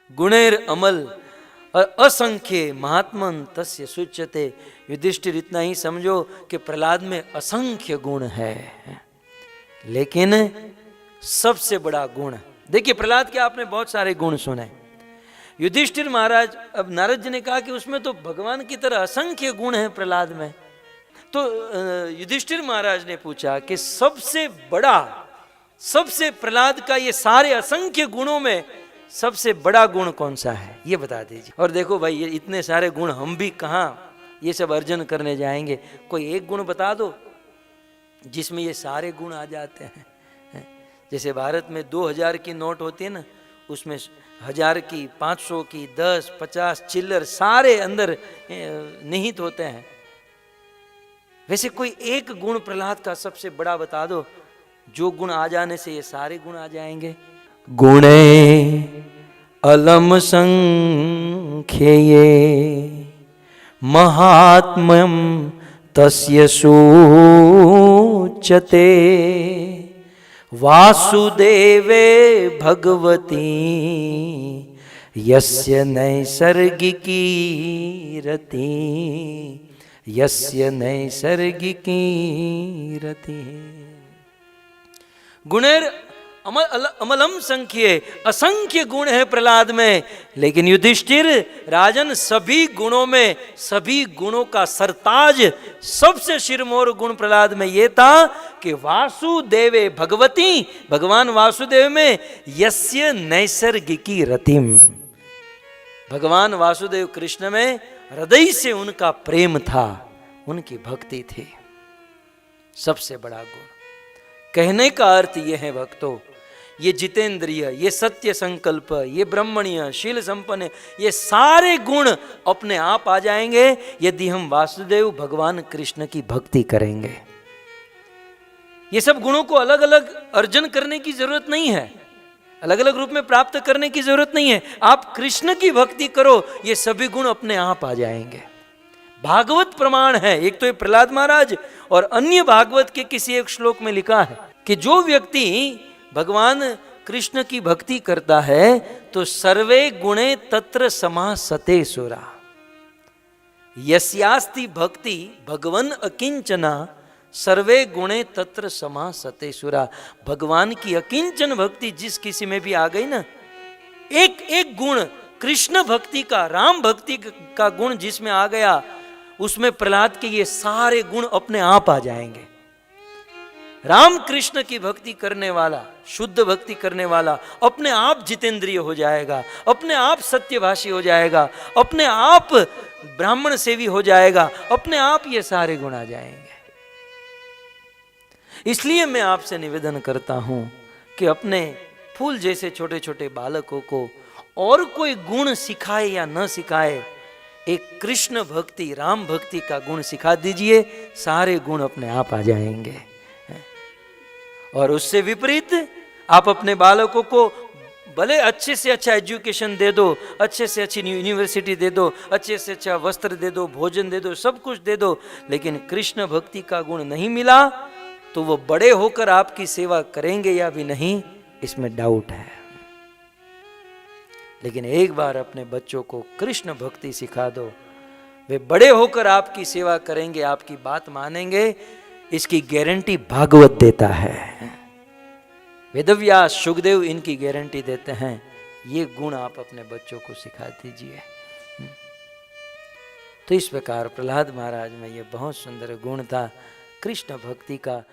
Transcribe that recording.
गुणैर अमल असंख्य महात्मन तस्य सुच्यते। युधिष्ठिर इतना ही समझो कि प्रहलाद में असंख्य गुण है, लेकिन सबसे बड़ा गुण, देखिए प्रहलाद के आपने बहुत सारे गुण सुने। युधिष्ठिर महाराज, अब नारद जी ने कहा कि उसमें तो भगवान की तरह असंख्य गुण हैं प्रहलाद में। तो युधिष्ठिर महाराज ने पूछा कि सबसे बड़ा, सबसे प्रहलाद का ये सारे असंख्य गुणों में सबसे बड़ा गुण कौन सा है, ये बता दीजिए। और देखो भाई, ये इतने सारे गुण हम भी कहाँ ये सब अर्जन करने जाएंगे। कोई एक गुण बता दो जिसमें ये सारे गुण आ जाते हैं। जैसे भारत में 2000 की नोट होती है ना, उसमें 1000 की, 500 की, 10, 50 चिल्लर सारे अंदर निहित होते हैं। वैसे कोई एक गुण प्रहलाद का सबसे बड़ा बता दो, जो गुण आ जाने से ये सारे गुण आ जाएंगे। गुणे अलम संख्ये महात्म्यम तस्य सूच्यते वासुदेवे भगवती यस्य नैसर्गिकी रति, यस्य नैसर्गिकी रति। गुणेर अमलम संख्ये, असंख्य गुण है प्रहलाद में, लेकिन युधिष्ठिर राजन सभी गुणों में, सभी गुणों का सरताज, सबसे शिरमोर गुण प्रहलाद में यह था कि वासुदेवे भगवती, भगवान वासुदेव में यस्य नैसर्गिकी रतिम, भगवान वासुदेव कृष्ण में हृदय से उनका प्रेम था, उनकी भक्ति थी, सबसे बड़ा गुण। कहने का अर्थ यह है भक्तों, ये जितेंद्रिय, ये सत्य संकल्प, ये ब्रह्मण्य, शील संपन्न, ये सारे गुण अपने आप आ जाएंगे यदि हम वासुदेव भगवान कृष्ण की भक्ति करेंगे। ये सब गुणों को अलग अलग अर्जन करने की जरूरत नहीं है, अलग अलग रूप में प्राप्त करने की जरूरत नहीं है। आप कृष्ण की भक्ति करो, ये सभी गुण अपने आप आ जाएंगे। भागवत प्रमाण है, एक तो ये प्रहलाद महाराज और अन्य भागवत के किसी एक श्लोक में लिखा है कि जो व्यक्ति भगवान कृष्ण की भक्ति करता है तो सर्वे गुणे तत्र समासते सुरा, यस्यास्ति भक्ति भगवन अकिंचना सर्वे गुणे तत्र समासते सुरा। भगवान की अकिंचन भक्ति जिस किसी में भी आ गई ना, एक एक गुण कृष्ण भक्ति का, राम भक्ति का गुण जिसमें आ गया, उसमें प्रहलाद के ये सारे गुण अपने आप आ जाएंगे। राम कृष्ण की भक्ति करने वाला, शुद्ध भक्ति करने वाला अपने आप जितेंद्रिय हो जाएगा, अपने आप सत्यभाषी हो जाएगा, अपने आप ब्राह्मण सेवी हो जाएगा, अपने आप ये सारे गुण आ जाएंगे। इसलिए मैं आपसे निवेदन करता हूं कि अपने फूल जैसे छोटे छोटे बालकों को और कोई गुण सिखाए या न सिखाए, एक कृष्ण भक्ति, राम भक्ति का गुण सिखा दीजिए, सारे गुण अपने आप आ जाएंगे। और उससे विपरीत आप अपने बालकों को भले अच्छे से अच्छा एजुकेशन दे दो, अच्छे से अच्छी यूनिवर्सिटी दे दो, अच्छे से अच्छा वस्त्र दे दो, भोजन दे दो, सब कुछ दे दो, लेकिन कृष्ण भक्ति का गुण नहीं मिला तो वो बड़े होकर आपकी सेवा करेंगे या भी नहीं, इसमें डाउट है। लेकिन एक बार अपने बच्चों को कृष्ण भक्ति सिखा दो, वे बड़े होकर आपकी सेवा करेंगे, आपकी बात मानेंगे, इसकी गारंटी भागवत देता है। वेदव्यास, शुकदेव इनकी गारंटी देते हैं। ये गुण आप अपने बच्चों को सिखा दीजिए। तो इस प्रकार प्रहलाद महाराज में ये बहुत सुंदर गुण था कृष्ण भक्ति का।